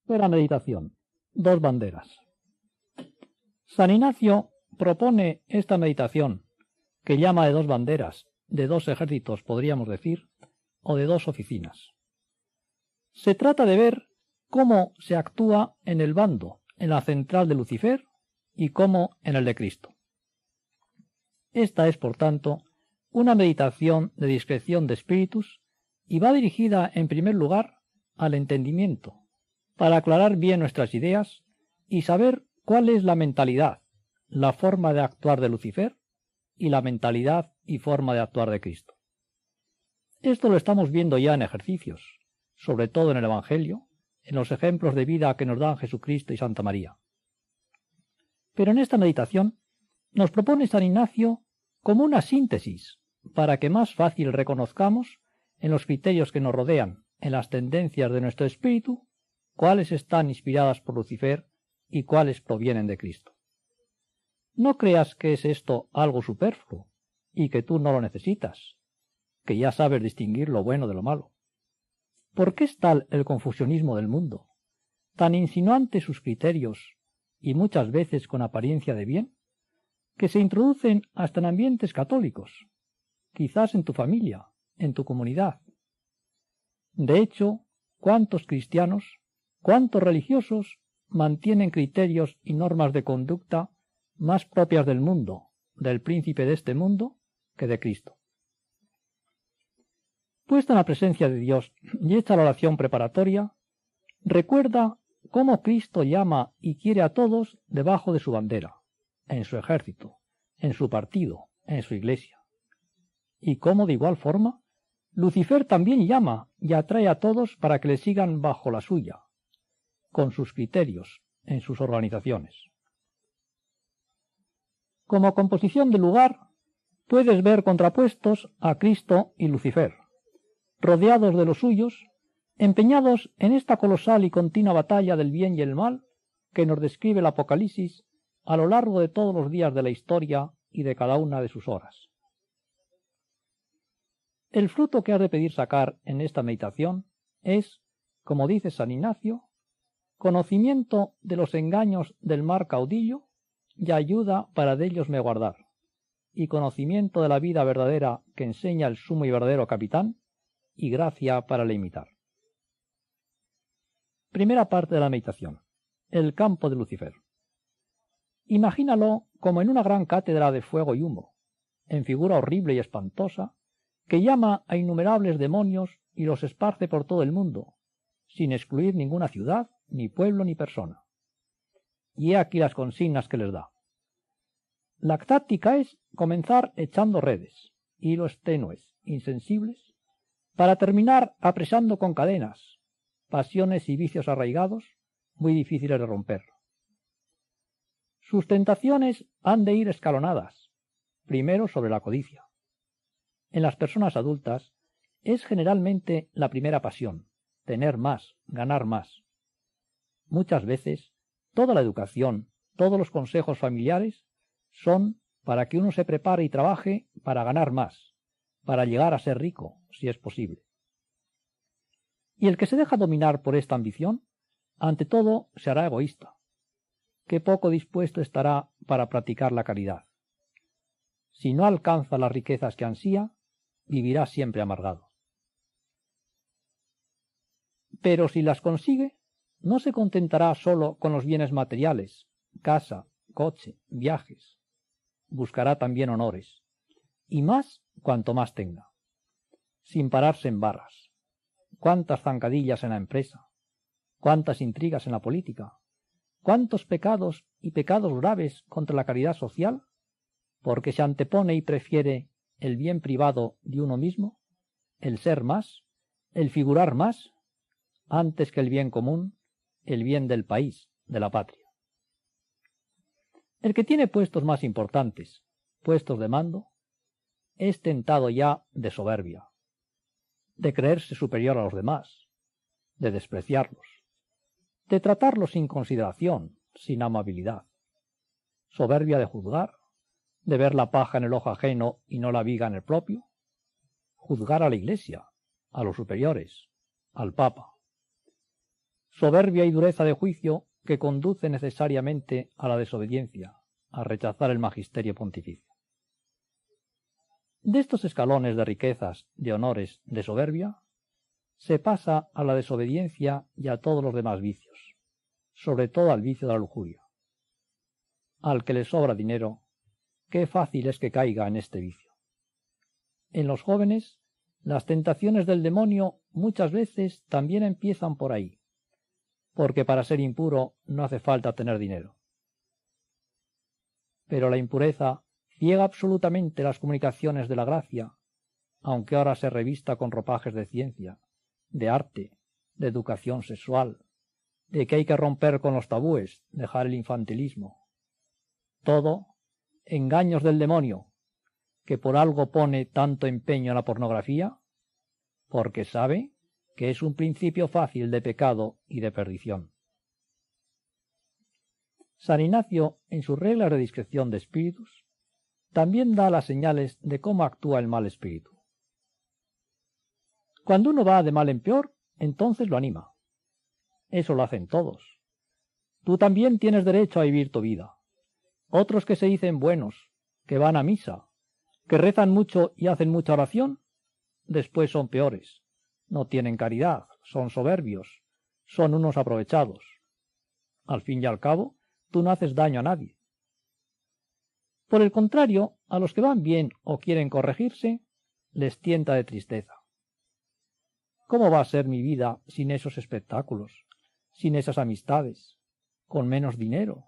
de la meditación. Dos banderas. San Ignacio propone esta meditación, que llama de dos banderas, de dos ejércitos, podríamos decir, o de dos oficinas. Se trata de ver cómo se actúa en el bando, en la central de Lucifer, y cómo en el de Cristo. Esta es, por tanto, una meditación de discreción de espíritus y va dirigida, en primer lugar, al entendimiento, para aclarar bien nuestras ideas y saber cuál es la mentalidad, la forma de actuar de Lucifer y la mentalidad y forma de actuar de Cristo. Esto lo estamos viendo ya en ejercicios, sobre todo en el Evangelio, en los ejemplos de vida que nos dan Jesucristo y Santa María. Pero en esta meditación nos propone San Ignacio como una síntesis para que más fácil reconozcamos en los criterios que nos rodean, en las tendencias de nuestro espíritu, cuáles están inspiradas por Lucifer y cuáles provienen de Cristo. No creas que es esto algo superfluo y que tú no lo necesitas, que ya sabes distinguir lo bueno de lo malo. ¿Por qué es tal el confusionismo del mundo, tan insinuante sus criterios y muchas veces con apariencia de bien, que se introducen hasta en ambientes católicos, quizás en tu familia, en tu comunidad? De hecho, ¿cuántos cristianos, cuántos religiosos mantienen criterios y normas de conducta más propias del mundo, del príncipe de este mundo, que de Cristo? Puesta en la presencia de Dios y hecha la oración preparatoria, recuerda cómo Cristo llama y quiere a todos debajo de su bandera, en su ejército, en su partido, en su iglesia. Y cómo de igual forma Lucifer también llama y atrae a todos para que le sigan bajo la suya, con sus criterios, en sus organizaciones. Como composición del lugar, puedes ver contrapuestos a Cristo y Lucifer, rodeados de los suyos, empeñados en esta colosal y continua batalla del bien y el mal que nos describe el Apocalipsis a lo largo de todos los días de la historia y de cada una de sus horas. El fruto que has de pedir sacar en esta meditación es, como dice San Ignacio, conocimiento de los engaños del mar caudillo y ayuda para de ellos me guardar, y conocimiento de la vida verdadera que enseña el sumo y verdadero capitán, y gracia para le imitar. Primera parte de la meditación. El campo de Lucifer. Imagínalo como en una gran cátedra de fuego y humo, en figura horrible y espantosa, que llama a innumerables demonios y los esparce por todo el mundo, sin excluir ninguna ciudad, ni pueblo, ni persona. Y he aquí las consignas que les da. La táctica es comenzar echando redes, hilos tenues, insensibles, para terminar apresando con cadenas, pasiones y vicios arraigados, muy difíciles de romper. Sus tentaciones han de ir escalonadas, primero sobre la codicia. En las personas adultas es generalmente la primera pasión, tener más, ganar más. Muchas veces, toda la educación, todos los consejos familiares son para que uno se prepare y trabaje para ganar más, para llegar a ser rico, si es posible. Y el que se deja dominar por esta ambición, ante todo se hará egoísta. Qué poco dispuesto estará para practicar la caridad. Si no alcanza las riquezas que ansía, vivirá siempre amargado. Pero si las consigue, no se contentará solo con los bienes materiales, casa, coche, viajes. Buscará también honores, y más cuanto más tenga, sin pararse en barras. Cuántas zancadillas en la empresa, cuántas intrigas en la política, cuántos pecados y pecados graves contra la caridad social, porque se antepone y prefiere el bien privado de uno mismo, el ser más, el figurar más, antes que el bien común, el bien del país, de la patria. El que tiene puestos más importantes, puestos de mando, es tentado ya de soberbia, de creerse superior a los demás, de despreciarlos, de tratarlos sin consideración, sin amabilidad, soberbia de juzgar, de ver la paja en el ojo ajeno y no la viga en el propio, juzgar a la Iglesia, a los superiores, al Papa. soberbia y dureza de juicio que conduce necesariamente a la desobediencia, a rechazar el magisterio pontificio. De estos escalones de riquezas, de honores, de soberbia, se pasa a la desobediencia y a todos los demás vicios, sobre todo al vicio de la lujuria. Al que le sobra dinero, qué fácil es que caiga en este vicio. En los jóvenes, las tentaciones del demonio muchas veces también empiezan por ahí, porque para ser impuro no hace falta tener dinero. Pero la impureza ciega absolutamente las comunicaciones de la gracia, aunque ahora se revista con ropajes de ciencia, de arte, de educación sexual, de que hay que romper con los tabúes, dejar el infantilismo. Todo engaños del demonio, que por algo pone tanto empeño en la pornografía, porque sabe que es un principio fácil de pecado y de perdición. San Ignacio, en sus reglas de discreción de espíritus, también da las señales de cómo actúa el mal espíritu. Cuando uno va de mal en peor, entonces lo anima. Eso lo hacen todos. Tú también tienes derecho a vivir tu vida. Otros que se dicen buenos, que van a misa, que rezan mucho y hacen mucha oración, después son peores. No tienen caridad, son soberbios, son unos aprovechados. Al fin y al cabo, tú no haces daño a nadie. Por el contrario, a los que van bien o quieren corregirse, les tienta de tristeza. ¿Cómo va a ser mi vida sin esos espectáculos, sin esas amistades, con menos dinero,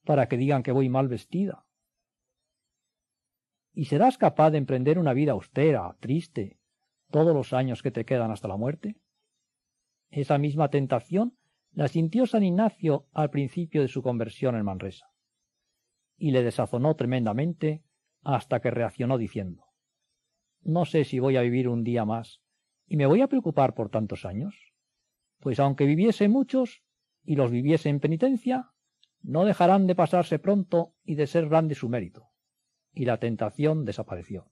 para que digan que voy mal vestida? ¿Y serás capaz de emprender una vida austera, triste, todos los años que te quedan hasta la muerte? Esa misma tentación la sintió San Ignacio al principio de su conversión en Manresa, y le desazonó tremendamente hasta que reaccionó diciendo: no sé si voy a vivir un día más, y me voy a preocupar por tantos años, pues aunque viviese muchos y los viviese en penitencia, no dejarán de pasarse pronto y de ser grande su mérito. Y la tentación desapareció.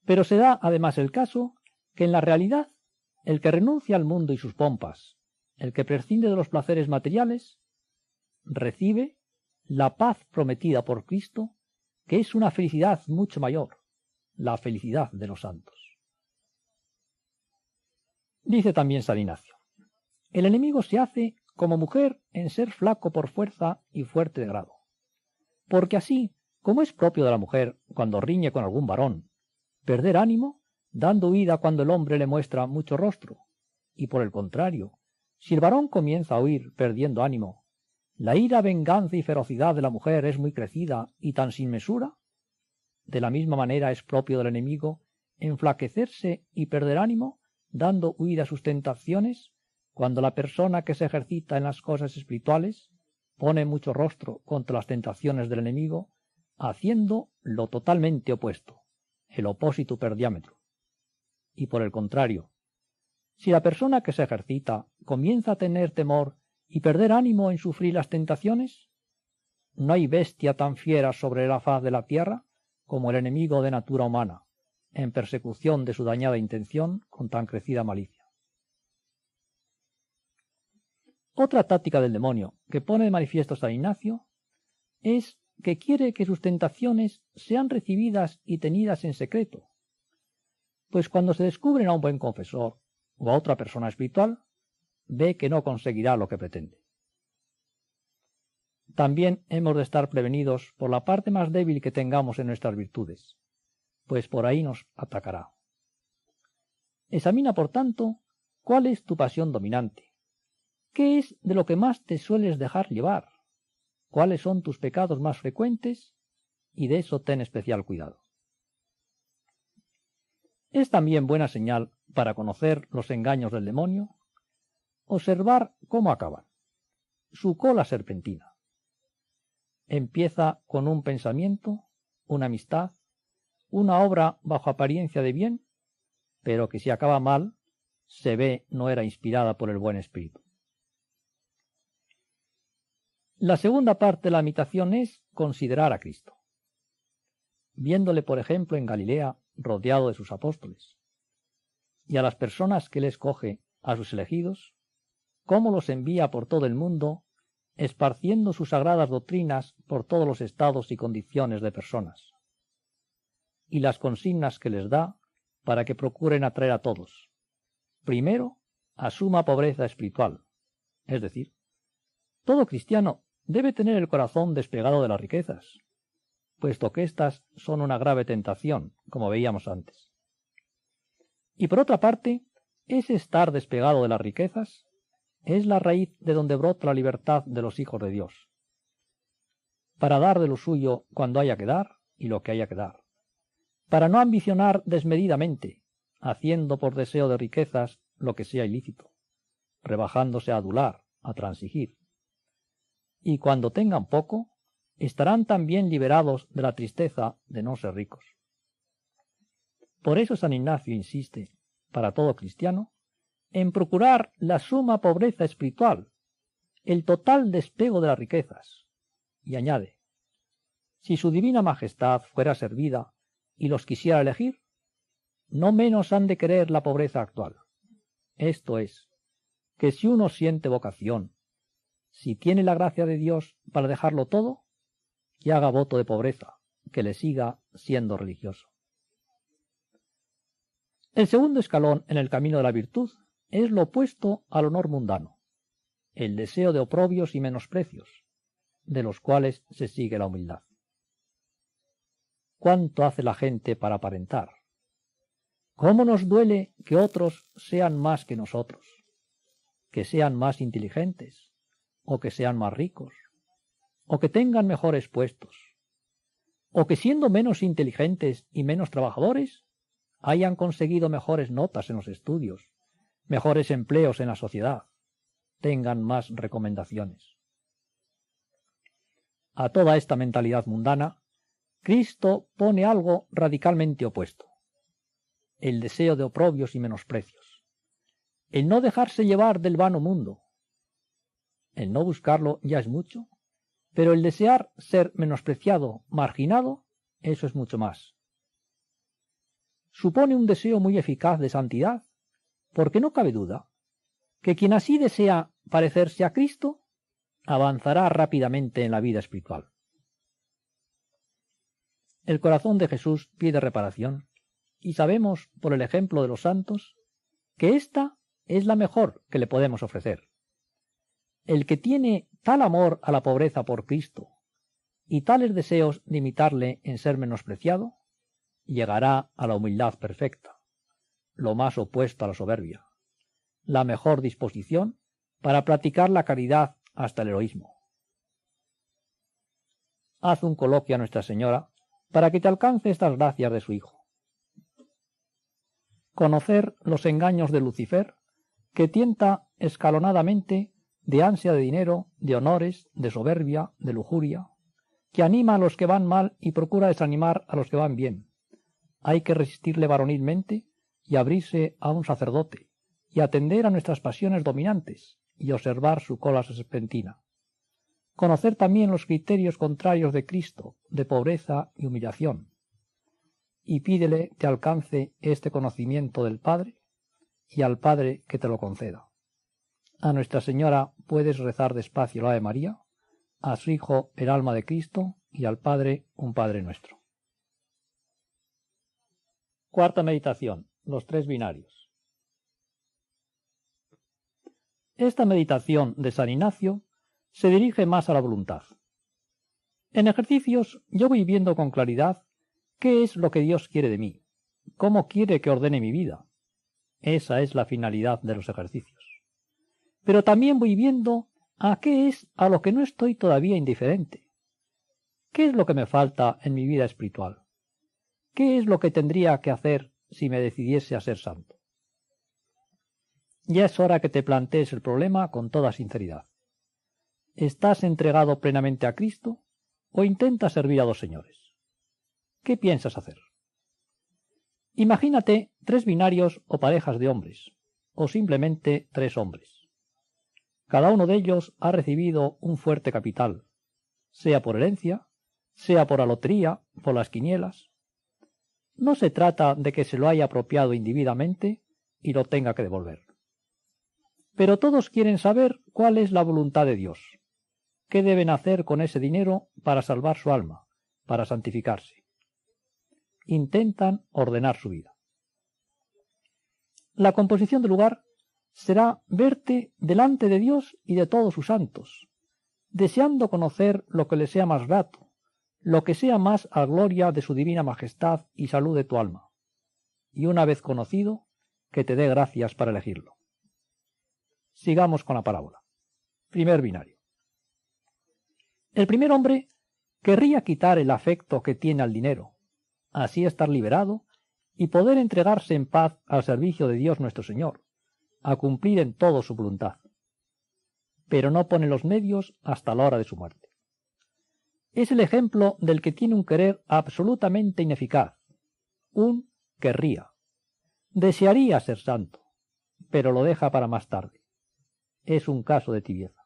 Pero se da además el caso que en la realidad el que renuncia al mundo y sus pompas, el que prescinde de los placeres materiales, recibe la paz prometida por Cristo, que es una felicidad mucho mayor, la felicidad de los santos. Dice también San Ignacio: el enemigo se hace como mujer en ser flaco por fuerza y fuerte de grado, porque así, como es propio de la mujer cuando riñe con algún varón, perder ánimo, dando huida cuando el hombre le muestra mucho rostro, y por el contrario, si el varón comienza a huir perdiendo ánimo, la ira, venganza y ferocidad de la mujer es muy crecida y tan sin mesura, de la misma manera es propio del enemigo enflaquecerse y perder ánimo, dando huida a sus tentaciones, cuando la persona que se ejercita en las cosas espirituales pone mucho rostro contra las tentaciones del enemigo, haciendo lo totalmente opuesto, el opósito per diámetro. Y por el contrario, si la persona que se ejercita comienza a tener temor y perder ánimo en sufrir las tentaciones, no hay bestia tan fiera sobre la faz de la tierra como el enemigo de natura humana, en persecución de su dañada intención con tan crecida malicia. Otra táctica del demonio que pone de manifiesto San Ignacio es que quiere que sus tentaciones sean recibidas y tenidas en secreto, pues cuando se descubren a un buen confesor o a otra persona espiritual, ve que no conseguirá lo que pretende. También hemos de estar prevenidos por la parte más débil que tengamos en nuestras virtudes, pues por ahí nos atacará. Examina, por tanto, cuál es tu pasión dominante, qué es de lo que más te sueles dejar llevar, cuáles son tus pecados más frecuentes, y de eso ten especial cuidado. Es también buena señal para conocer los engaños del demonio observar cómo acaban. Su cola serpentina. Empieza con un pensamiento, una amistad, una obra bajo apariencia de bien, pero que si acaba mal, se ve no era inspirada por el buen espíritu. La segunda parte de la imitación es considerar a Cristo, viéndole, por ejemplo, en Galilea rodeado de sus apóstoles, y a las personas que él escoge a sus elegidos, cómo los envía por todo el mundo, esparciendo sus sagradas doctrinas por todos los estados y condiciones de personas, y las consignas que les da para que procuren atraer a todos, primero, a suma pobreza espiritual, es decir, todo cristiano debe tener el corazón despegado de las riquezas, puesto que éstas son una grave tentación, como veíamos antes. Y por otra parte, ese estar despegado de las riquezas es la raíz de donde brota la libertad de los hijos de Dios, para dar de lo suyo cuando haya que dar y lo que haya que dar, para no ambicionar desmedidamente, haciendo por deseo de riquezas lo que sea ilícito, rebajándose a adular, a transigir. Y cuando tengan poco, estarán también liberados de la tristeza de no ser ricos. Por eso San Ignacio insiste, para todo cristiano, en procurar la suma pobreza espiritual, el total despego de las riquezas, y añade, si su divina majestad fuera servida y los quisiera elegir, no menos han de querer la pobreza actual. Esto es, que si uno siente vocación, si tiene la gracia de Dios para dejarlo todo, que haga voto de pobreza, que le siga siendo religioso. El segundo escalón en el camino de la virtud es lo opuesto al honor mundano, el deseo de oprobios y menosprecios, de los cuales se sigue la humildad. ¿Cuánto hace la gente para aparentar? ¿Cómo nos duele que otros sean más que nosotros? Que sean más inteligentes, o que sean más ricos, o que tengan mejores puestos, o que siendo menos inteligentes y menos trabajadores, hayan conseguido mejores notas en los estudios, mejores empleos en la sociedad, tengan más recomendaciones. A toda esta mentalidad mundana, Cristo pone algo radicalmente opuesto: el deseo de oprobios y menosprecios, el no dejarse llevar del vano mundo. El no buscarlo ya es mucho, pero el desear ser menospreciado, marginado, eso es mucho más. Supone un deseo muy eficaz de santidad, porque no cabe duda que quien así desea parecerse a Cristo avanzará rápidamente en la vida espiritual. El corazón de Jesús pide reparación, y sabemos por el ejemplo de los santos que ésta es la mejor que le podemos ofrecer. El que tiene tal amor a la pobreza por Cristo y tales deseos de imitarle en ser menospreciado, llegará a la humildad perfecta, lo más opuesto a la soberbia, la mejor disposición para practicar la caridad hasta el heroísmo. Haz un coloquio a Nuestra Señora para que te alcance estas gracias de su Hijo. Conocer los engaños de Lucifer, que tienta escalonadamente de ansia de dinero, de honores, de soberbia, de lujuria, que anima a los que van mal y procura desanimar a los que van bien. Hay que resistirle varonilmente y abrirse a un sacerdote, y atender a nuestras pasiones dominantes, y observar su cola serpentina. Conocer también los criterios contrarios de Cristo, de pobreza y humillación. Y pídele te alcance este conocimiento del Padre, y al Padre que te lo conceda. A Nuestra Señora puedes rezar despacio la Ave María, a su Hijo el alma de Cristo, y al Padre un Padre Nuestro. Cuarta meditación: los tres binarios. Esta meditación de San Ignacio se dirige más a la voluntad. En ejercicios yo voy viendo con claridad qué es lo que Dios quiere de mí, cómo quiere que ordene mi vida. Esa es la finalidad de los ejercicios. Pero también voy viendo a qué es a lo que no estoy todavía indiferente. ¿Qué es lo que me falta en mi vida espiritual? ¿Qué es lo que tendría que hacer si me decidiese a ser santo? Ya es hora que te plantees el problema con toda sinceridad. ¿Estás entregado plenamente a Cristo o intentas servir a dos señores? ¿Qué piensas hacer? Imagínate tres binarios o parejas de hombres, o simplemente tres hombres. Cada uno de ellos ha recibido un fuerte capital, sea por herencia, sea por la lotería, por las quinielas. No se trata de que se lo haya apropiado indebidamente y lo tenga que devolver. Pero todos quieren saber cuál es la voluntad de Dios, qué deben hacer con ese dinero para salvar su alma, para santificarse. Intentan ordenar su vida. La composición del lugar será verte delante de Dios y de todos sus santos, deseando conocer lo que le sea más grato, lo que sea más a gloria de su divina majestad y salud de tu alma, y una vez conocido, que te dé gracias para elegirlo. Sigamos con la parábola. Primer binario. El primer hombre querría quitar el afecto que tiene al dinero, así estar liberado y poder entregarse en paz al servicio de Dios nuestro Señor, a cumplir en todo su voluntad. Pero no pone los medios hasta la hora de su muerte. Es el ejemplo del que tiene un querer absolutamente ineficaz, un querría. Desearía ser santo, pero lo deja para más tarde. Es un caso de tibieza.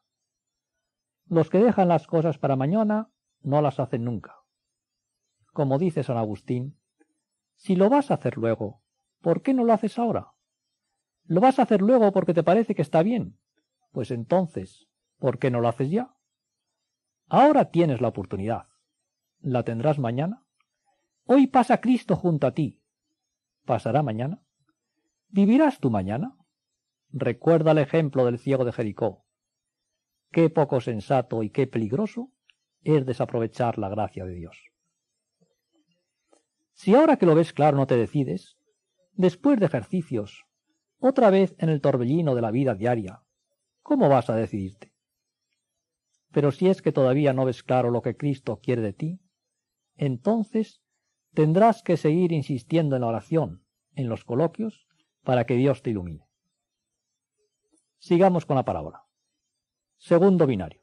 Los que dejan las cosas para mañana no las hacen nunca. Como dice San Agustín, si lo vas a hacer luego, ¿por qué no lo haces ahora? ¿Lo vas a hacer luego porque te parece que está bien? Pues entonces, ¿por qué no lo haces ya? Ahora tienes la oportunidad. ¿La tendrás mañana? Hoy pasa Cristo junto a ti. ¿Pasará mañana? ¿Vivirás tú mañana? Recuerda el ejemplo del ciego de Jericó. Qué poco sensato y qué peligroso es desaprovechar la gracia de Dios. Si ahora que lo ves claro no te decides, después de ejercicios, otra vez en el torbellino de la vida diaria, ¿cómo vas a decidirte? Pero si es que todavía no ves claro lo que Cristo quiere de ti, entonces tendrás que seguir insistiendo en la oración, en los coloquios, para que Dios te ilumine. Sigamos con la parábola. Segundo binario.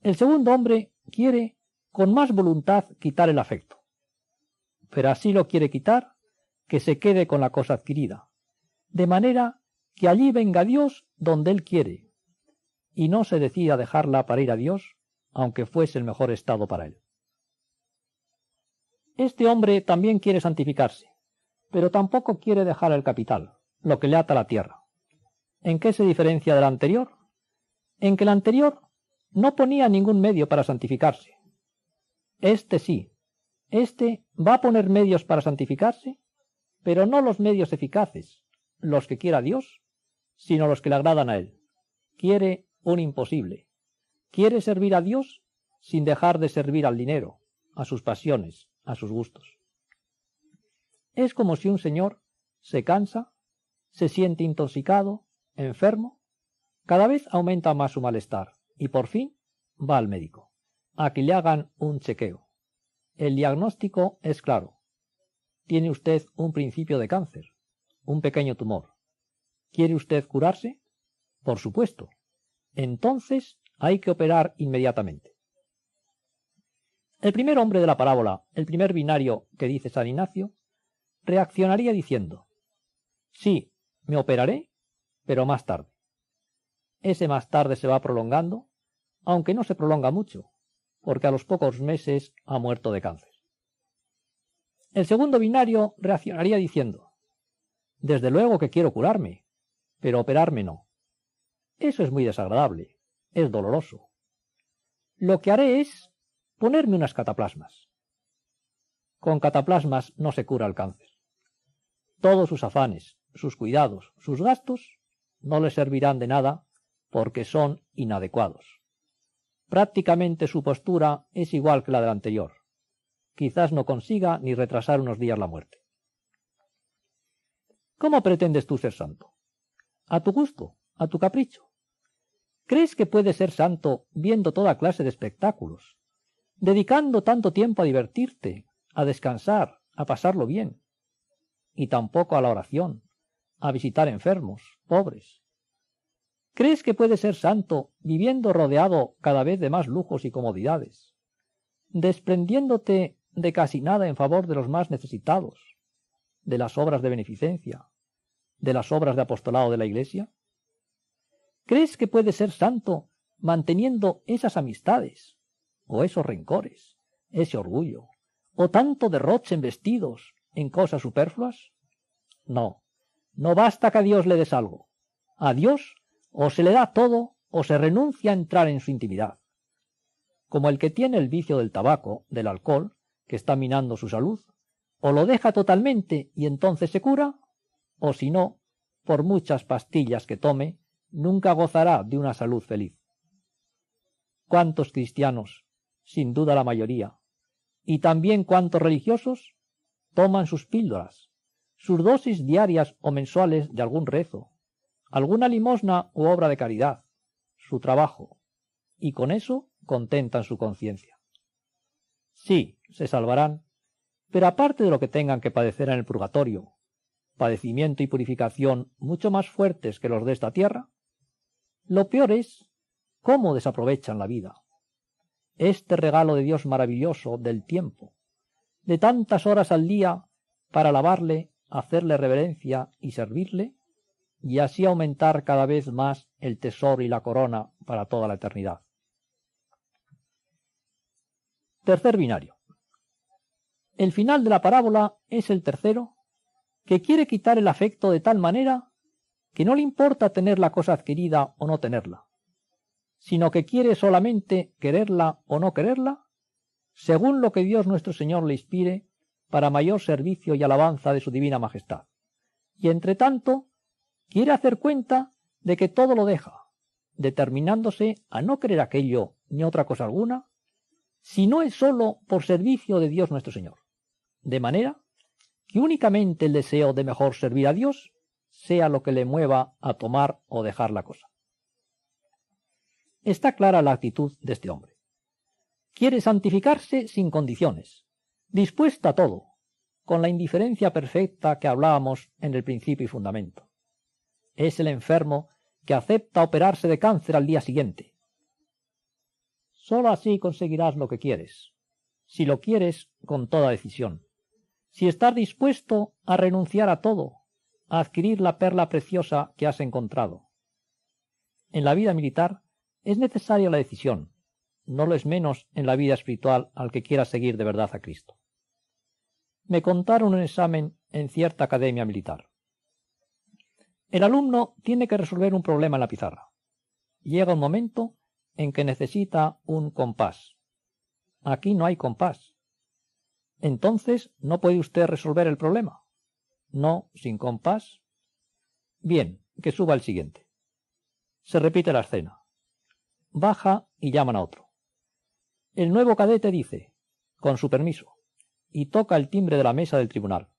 El segundo hombre quiere con más voluntad quitar el afecto, pero así lo quiere quitar que se quede con la cosa adquirida, de manera que allí venga Dios donde él quiere, y no se decida a dejarla para ir a Dios, aunque fuese el mejor estado para él. Este hombre también quiere santificarse, pero tampoco quiere dejar el capital, lo que le ata a la tierra. ¿En qué se diferencia del anterior? En que el anterior no ponía ningún medio para santificarse. Este sí, este va a poner medios para santificarse, pero no los medios eficaces, los que quiera Dios, sino los que le agradan a él. Quiere un imposible. Quiere servir a Dios sin dejar de servir al dinero, a sus pasiones, a sus gustos. Es como si un señor se cansa, se siente intoxicado, enfermo, cada vez aumenta más su malestar y por fin va al médico, a que le hagan un chequeo. El diagnóstico es claro. Tiene usted un principio de cáncer, un pequeño tumor. ¿Quiere usted curarse? Por supuesto. Entonces hay que operar inmediatamente. El primer hombre de la parábola, el primer binario que dice San Ignacio, reaccionaría diciendo: sí, me operaré, pero más tarde. Ese más tarde se va prolongando, aunque no se prolonga mucho, porque a los pocos meses ha muerto de cáncer. El segundo binario reaccionaría diciendo: desde luego que quiero curarme, pero operarme no. Eso es muy desagradable, es doloroso. Lo que haré es ponerme unas cataplasmas. Con cataplasmas no se cura el cáncer. Todos sus afanes, sus cuidados, sus gastos no le servirán de nada porque son inadecuados. Prácticamente su postura es igual que la del anterior. Quizás no consiga ni retrasar unos días la muerte. ¿Cómo pretendes tú ser santo? ¿A tu gusto? ¿A tu capricho? ¿Crees que puedes ser santo viendo toda clase de espectáculos, dedicando tanto tiempo a divertirte, a descansar, a pasarlo bien? Y tampoco a la oración, a visitar enfermos, pobres. ¿Crees que puedes ser santo viviendo rodeado cada vez de más lujos y comodidades, desprendiéndote de casi nada en favor de los más necesitados, de las obras de beneficencia, de las obras de apostolado de la Iglesia? ¿Crees que puedes ser santo manteniendo esas amistades, o esos rencores, ese orgullo, o tanto derroche en vestidos, en cosas superfluas? No, no basta que a Dios le des algo. A Dios o se le da todo o se renuncia a entrar en su intimidad. Como el que tiene el vicio del tabaco, del alcohol, que está minando su salud, o lo deja totalmente y entonces se cura, o si no, por muchas pastillas que tome, nunca gozará de una salud feliz. ¿Cuántos cristianos, sin duda la mayoría, y también cuántos religiosos, toman sus píldoras, sus dosis diarias o mensuales de algún rezo, alguna limosna u obra de caridad, su trabajo, y con eso contentan su conciencia? Sí, se salvarán, pero aparte de lo que tengan que padecer en el purgatorio, padecimiento y purificación mucho más fuertes que los de esta tierra, lo peor es cómo desaprovechan la vida. Este regalo de Dios maravilloso del tiempo, de tantas horas al día para alabarle, hacerle reverencia y servirle, y así aumentar cada vez más el tesoro y la corona para toda la eternidad. Tercer binario. El final de la parábola es el tercero, que quiere quitar el afecto de tal manera que no le importa tener la cosa adquirida o no tenerla, sino que quiere solamente quererla o no quererla, según lo que Dios nuestro Señor le inspire para mayor servicio y alabanza de su divina majestad. Y entre tanto, quiere hacer cuenta de que todo lo deja, determinándose a no querer aquello ni otra cosa alguna, si no es sólo por servicio de Dios nuestro Señor, de manera que únicamente el deseo de mejor servir a Dios sea lo que le mueva a tomar o dejar la cosa. Está clara la actitud de este hombre. Quiere santificarse sin condiciones, dispuesta a todo, con la indiferencia perfecta que hablábamos en el principio y fundamento. Es el enfermo que acepta operarse de cáncer al día siguiente. Solo así conseguirás lo que quieres, si lo quieres con toda decisión, si estás dispuesto a renunciar a todo, a adquirir la perla preciosa que has encontrado. En la vida militar es necesaria la decisión, no lo es menos en la vida espiritual al que quiera seguir de verdad a Cristo. Me contaron un examen en cierta academia militar. El alumno tiene que resolver un problema en la pizarra. Llega un momento en que necesita un compás. Aquí no hay compás. Entonces, ¿no puede usted resolver el problema? No, sin compás. Bien, que suba el siguiente. Se repite la escena. Baja y llaman a otro. El nuevo cadete dice, con su permiso, y toca el timbre de la mesa del tribunal.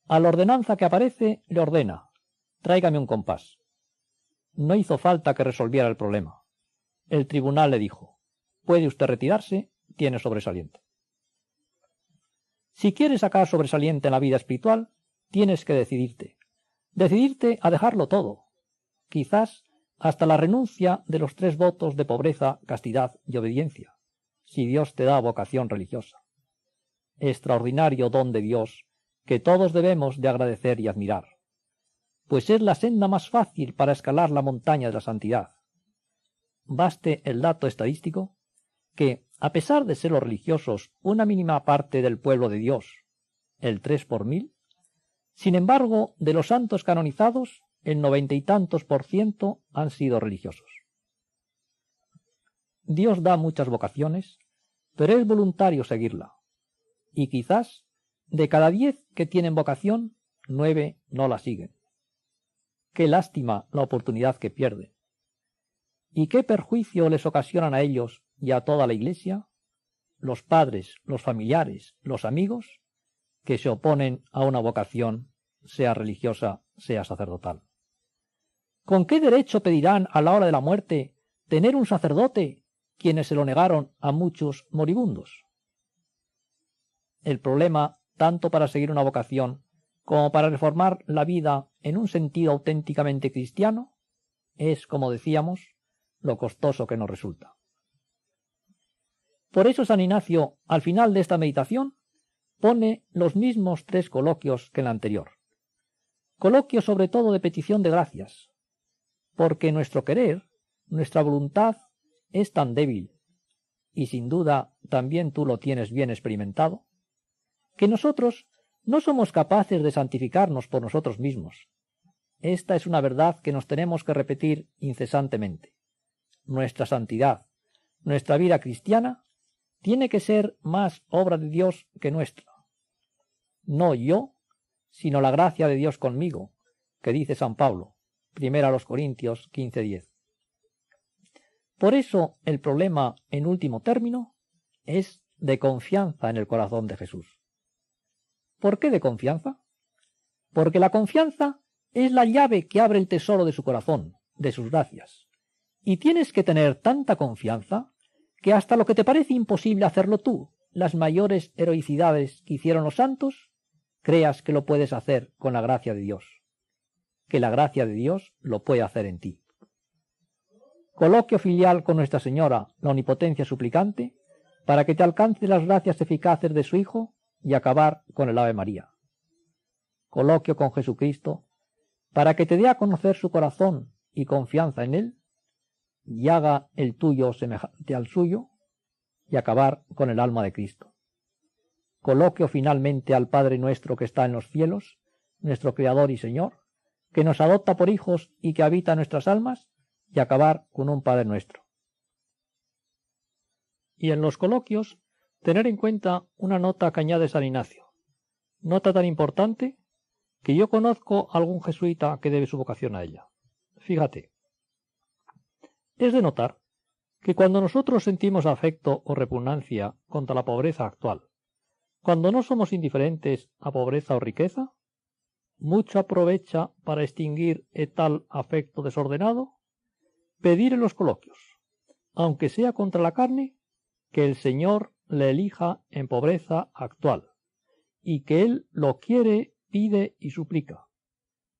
A la ordenanza que aparece le ordena, tráigame un compás. No hizo falta que resolviera el problema. El tribunal le dijo, puede usted retirarse, tiene sobresaliente. Si quieres sacar sobresaliente en la vida espiritual, tienes que decidirte. Decidirte a dejarlo todo. Quizás hasta la renuncia de los 3 votos de pobreza, castidad y obediencia, si Dios te da vocación religiosa. Extraordinario don de Dios que todos debemos de agradecer y admirar, pues es la senda más fácil para escalar la montaña de la santidad. Baste el dato estadístico que, a pesar de ser los religiosos una mínima parte del pueblo de Dios, el 3 por 1000, sin embargo, de los santos canonizados, el 90 y tantos % han sido religiosos. Dios da muchas vocaciones, pero es voluntario seguirla, y quizás de cada 10 que tienen vocación, 9 no la siguen. Qué lástima la oportunidad que pierden. ¿Y qué perjuicio les ocasionan a ellos y a toda la Iglesia, los padres, los familiares, los amigos, que se oponen a una vocación, sea religiosa, sea sacerdotal? ¿Con qué derecho pedirán a la hora de la muerte tener un sacerdote quienes se lo negaron a muchos moribundos? El problema, tanto para seguir una vocación como para reformar la vida en un sentido auténticamente cristiano, es, como decíamos, lo costoso que nos resulta. Por eso San Ignacio, al final de esta meditación, pone los mismos 3 coloquios que en la anterior. Coloquios sobre todo de petición de gracias, porque nuestro querer, nuestra voluntad, es tan débil, y sin duda también tú lo tienes bien experimentado, que nosotros no somos capaces de santificarnos por nosotros mismos, esta es una verdad que nos tenemos que repetir incesantemente. Nuestra santidad, nuestra vida cristiana, tiene que ser más obra de Dios que nuestra. No yo, sino la gracia de Dios conmigo, que dice San Pablo, 1 Corintios 15:10. Por eso el problema, en último término, es de confianza en el corazón de Jesús. ¿Por qué de confianza? Porque la confianza es la llave que abre el tesoro de su corazón, de sus gracias. Y tienes que tener tanta confianza que hasta lo que te parece imposible hacerlo tú, las mayores heroicidades que hicieron los santos, creas que lo puedes hacer con la gracia de Dios. Que la gracia de Dios lo puede hacer en ti. Coloquio filial con Nuestra Señora, la omnipotencia suplicante, para que te alcance las gracias eficaces de su Hijo y acabar con el Ave María. Coloquio con Jesucristo, para que te dé a conocer su corazón y confianza en él, y haga el tuyo semejante al suyo, y acabar con el alma de Cristo. Coloquio finalmente al Padre nuestro que está en los cielos, nuestro Creador y Señor, que nos adopta por hijos y que habita en nuestras almas, y acabar con un Padre nuestro. Y en los coloquios, tener en cuenta una nota que añade San Ignacio, nota tan importante que yo conozco a algún jesuita que debe su vocación a ella. Fíjate, es de notar que cuando nosotros sentimos afecto o repugnancia contra la pobreza actual, cuando no somos indiferentes a pobreza o riqueza, mucho aprovecha para extinguir tal afecto desordenado, pedir en los coloquios, aunque sea contra la carne, que el Señor le elija en pobreza actual, y que Él lo quiere, pide y suplica,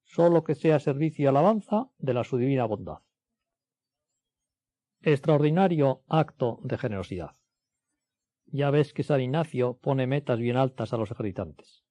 solo que sea servicio y alabanza de la su divina bondad. Extraordinario acto de generosidad. Ya ves que San Ignacio pone metas bien altas a los ejercitantes.